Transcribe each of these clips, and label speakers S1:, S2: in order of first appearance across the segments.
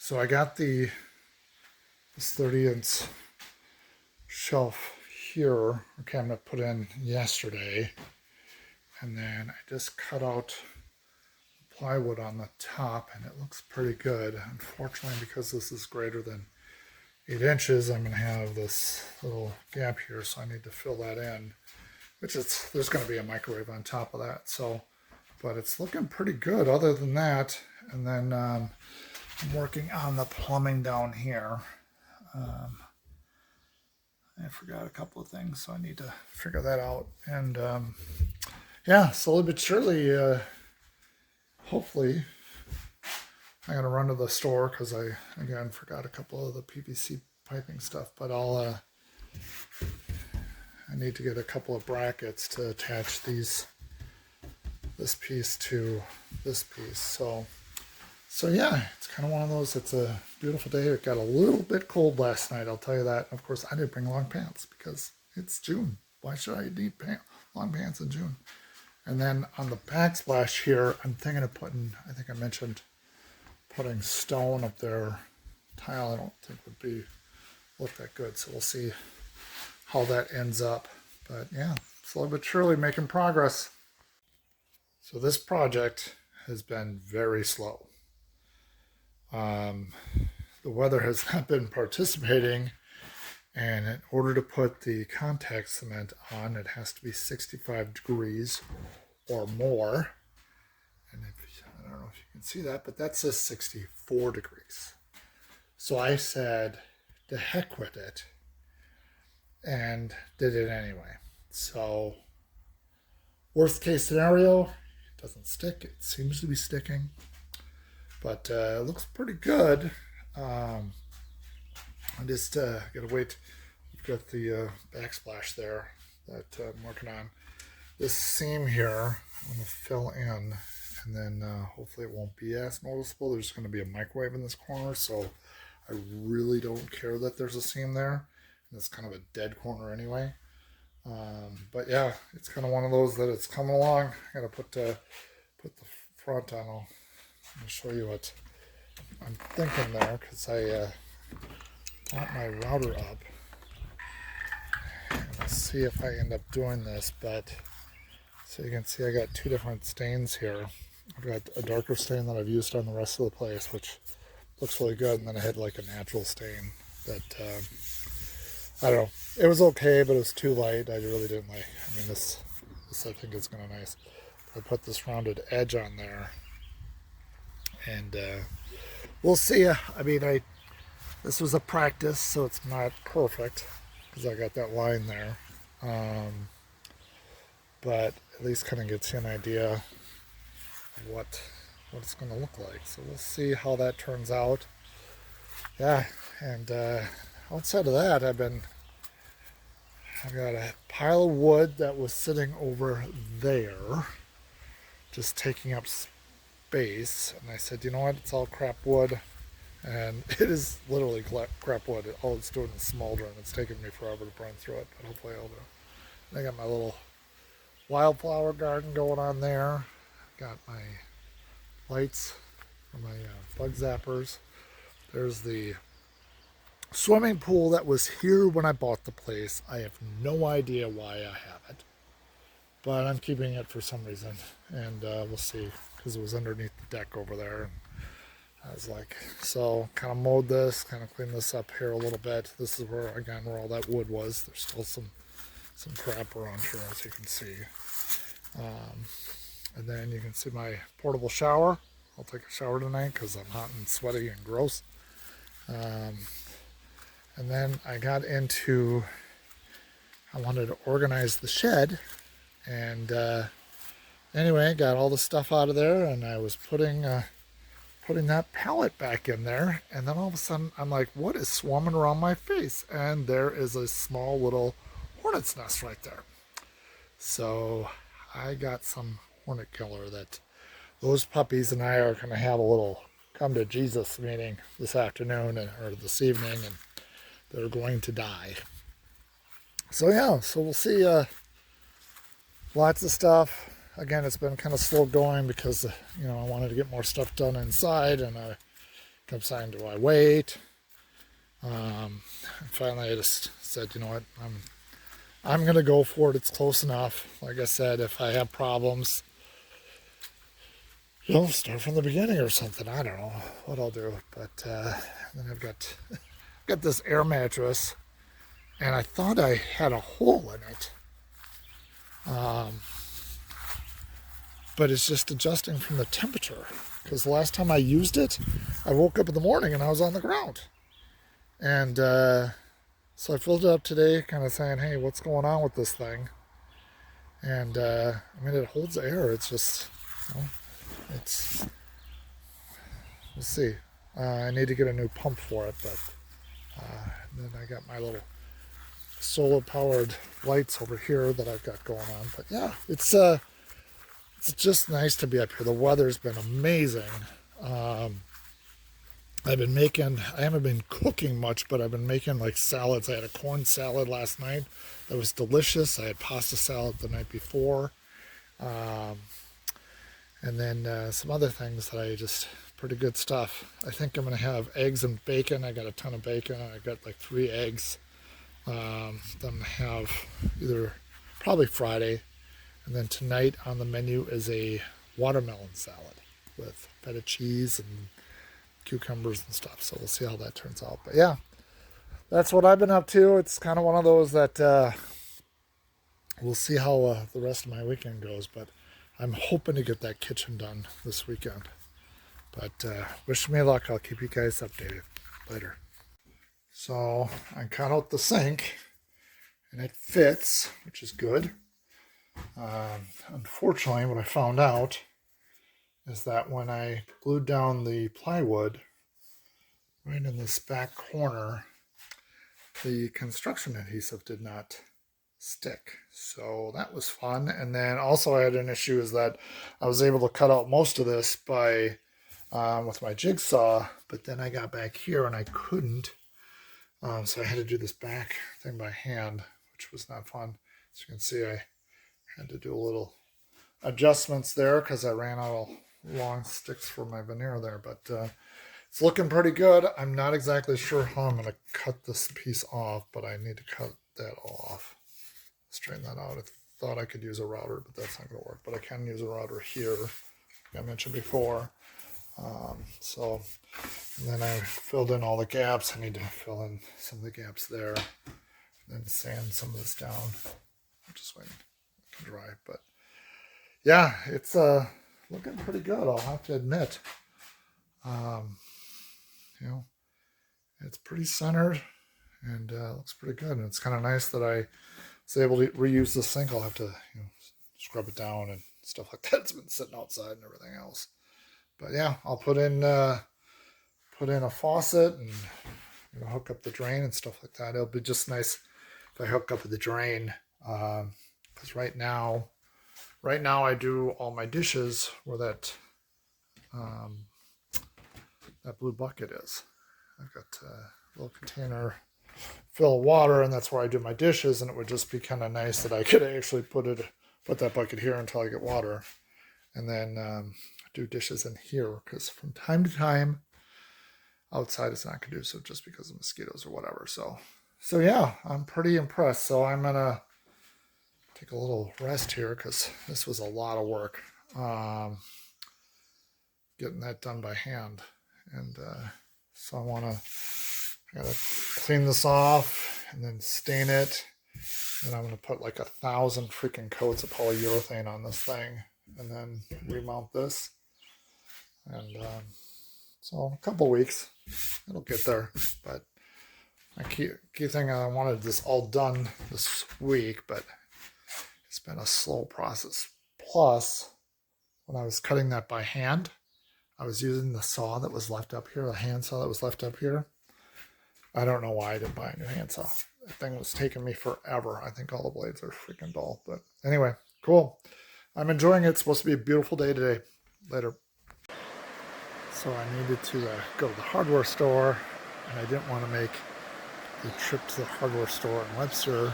S1: So I got this 30-inch shelf here, or cabinet put in yesterday, and then I just cut out plywood on the top, and it looks pretty good. Unfortunately, because this is greater than 8 inches, I'm going to have this little gap here, so I need to fill that in, there's going to be a microwave on top of that. So, but it's looking pretty good other than that. And then I'm working on the plumbing down here. I forgot a couple of things, so I need to figure that out. And yeah, slowly but surely, hopefully, I'm going to run to the store because I, again, forgot a couple of the PVC piping stuff. But I need to get a couple of brackets to attach this piece to this piece. So yeah, it's kind of one of those. It's a beautiful day. It got a little bit cold last night, I'll tell you that. Of course, I didn't bring long pants because it's June. Why should I need long pants in June? And then on the backsplash here, I'm thinking of putting, I think I mentioned putting stone up there. Tile I don't think would look that good. So we'll see how that ends up. But yeah, slowly but surely making progress. So this project has been very slow. The weather has not been participating, and in order to put the contact cement on, it has to be 65 degrees or more. And I don't know if you can see that, but that says 64 degrees. So I said, to heck with it, and did it anyway. So worst case scenario, it doesn't stick. It seems to be sticking, but it looks pretty good. I just gotta wait. We've got the backsplash there that I'm working on. This seam here, I'm gonna fill in, and then hopefully it won't be as noticeable. There's gonna be a microwave in this corner, so I really don't care that there's a seam there. And it's kind of a dead corner anyway. But yeah, it's kind of one of those that it's coming along. I gotta put the front on. I'll show you what I'm thinking there, because I got my router up. And we'll see if I end up doing this. But so you can see I got two different stains here. I've got a darker stain that I've used on the rest of the place, which looks really good, and then I had like a natural stain that I don't know. It was okay, but it was too light. I really didn't like. I mean, this I think is kind of nice. I put this rounded edge on there, and we'll see. I mean, this was a practice, so it's not perfect because I got that line there, but at least kind of gets you an idea of what it's going to look like. So we'll see how that turns out. Yeah, and outside of that, I've got a pile of wood that was sitting over there, just taking up space. And I said, you know what? It's all crap wood, and it is literally crap wood. All it's doing is smoldering. It's taking me forever to burn through it, but hopefully I'll do. And I got my little wildflower garden going on there. Got my lights for my bug zappers. There's the swimming pool that was here when I bought the place. I have no idea why I have it, but I'm keeping it for some reason, and we'll see, because it was underneath the deck over there. And I was like, so kind of mowed this, kind of cleaned this up here a little bit. This is where, again, where all that wood was. There's still some crap around here, as you can see. And then you can see my portable shower. I'll take a shower tonight because I'm hot and sweaty and gross. And then I got into, I wanted to organize the shed, and anyway, got all the stuff out of there, and I was putting that pallet back in there, and then all of a sudden I'm like, what is swarming around my face? And there is a small little hornet's nest right there. So I got some hornet killer that those puppies and I are going to have a little come to Jesus meeting this afternoon or this evening, and they're going to die. So yeah, so we'll see. Lots of stuff. Again, it's been kind of slow going because I wanted to get more stuff done inside, and I kept saying, do I wait? And finally, I just said, you know what, I'm gonna go for it. It's close enough. Like I said, if I have problems, start from the beginning or something. I don't know what I'll do. But then I've got this air mattress, and I thought I had a hole in it, but it's just adjusting from the temperature. Because the last time I used it, I woke up in the morning and I was on the ground. And so I filled it up today, kind of saying, hey, what's going on with this thing? And I mean, it holds air. It's just, it's, we'll see. I need to get a new pump for it, but then I got my little solar powered lights over here that I've got going on. But yeah, it's just nice to be up here. The weather's been amazing. I haven't been cooking much, but I've been making like salads. I had a corn salad last night that was delicious. I had pasta salad the night before. And then some other things that pretty good stuff. I think I'm going to have eggs and bacon. I got a ton of bacon. I got like 3 eggs. Then have probably Friday. And then tonight on the menu is a watermelon salad with feta cheese and cucumbers and stuff. So we'll see how that turns out. But yeah, that's what I've been up to. It's kind of one of those that we'll see how the rest of my weekend goes. But I'm hoping to get that kitchen done this weekend. But wish me luck. I'll keep you guys updated later. So I cut out the sink and it fits, which is good. Unfortunately, what I found out is that when I glued down the plywood right in this back corner, the construction adhesive did not stick. So that was fun. And then also I had an issue is that I was able to cut out most of this by with my jigsaw, but then I got back here and I couldn't. So I had to do this back thing by hand, which was not fun. As you can see, I had to do a little adjustments there because I ran out of long sticks for my veneer there, but it's looking pretty good. I'm not exactly sure how I'm going to cut this piece off, but I need to cut that off, straighten that out. I thought I could use a router, but that's not going to work, but I can use a router here, like I mentioned before. So and then I filled in all the gaps. I need to fill in some of the gaps there, and then sand some of this down. I'm just waiting it can dry, but yeah, it's looking pretty good, I'll have to admit. It's pretty centered and looks pretty good. And it's kind of nice that I was able to reuse the sink. I'll have to scrub it down and stuff like that. It's been sitting outside and everything else. But yeah, I'll put in a faucet and hook up the drain and stuff like that. It'll be just nice if I hook up the drain, because right now I do all my dishes where that blue bucket is. I've got a little container full of water, and that's where I do my dishes. And it would just be kind of nice that I could actually put that bucket here until I get water, and then do dishes in here, because from time to time outside is not conducive just because of mosquitoes or whatever. So yeah, I'm pretty impressed. So I'm gonna take a little rest here because this was a lot of work, getting that done by hand. And so I gotta clean this off and then stain it. And I'm gonna put like 1,000 freaking coats of polyurethane on this thing, and then remount this. And so a couple weeks, it'll get there. But my key thing, I wanted this all done this week, but it's been a slow process. Plus, when I was cutting that by hand, I was using the saw that was left up here, the hand saw that was left up here. I don't know why I didn't buy a new handsaw. That thing was taking me forever. I think all the blades are freaking dull. But anyway, cool. I'm enjoying it. It's supposed to be a beautiful day today. Later. So I needed to go to the hardware store, and I didn't want to make the trip to the hardware store in Webster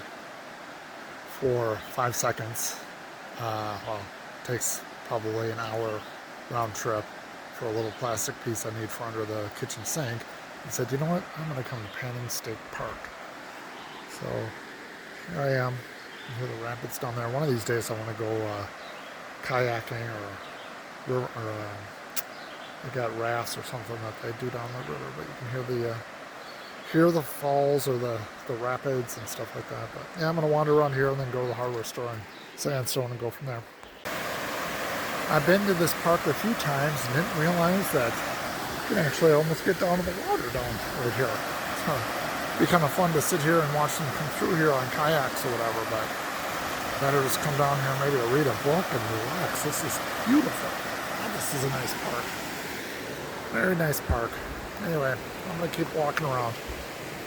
S1: for 5 seconds. Well, it takes probably an hour round trip for a little plastic piece I need for under the kitchen sink. I said, you know what? I'm going to come to Panning State Park. So here I am. You hear the rapids down there. One of these days I want to go kayaking or they got rafts or something that they do down the river. But you can hear the falls or the rapids and stuff like that. But yeah, I'm going to wander around here and then go to the hardware store and Sandstone and go from there. I've been to this park a few times and didn't realize that you can actually almost get down to the water down right here. It'd be kind of fun to sit here and watch them come through here on kayaks or whatever, but better just come down here maybe to read a book and relax. This is beautiful. Oh, this is a nice park. Very nice park. Anyway, I'm going to keep walking around.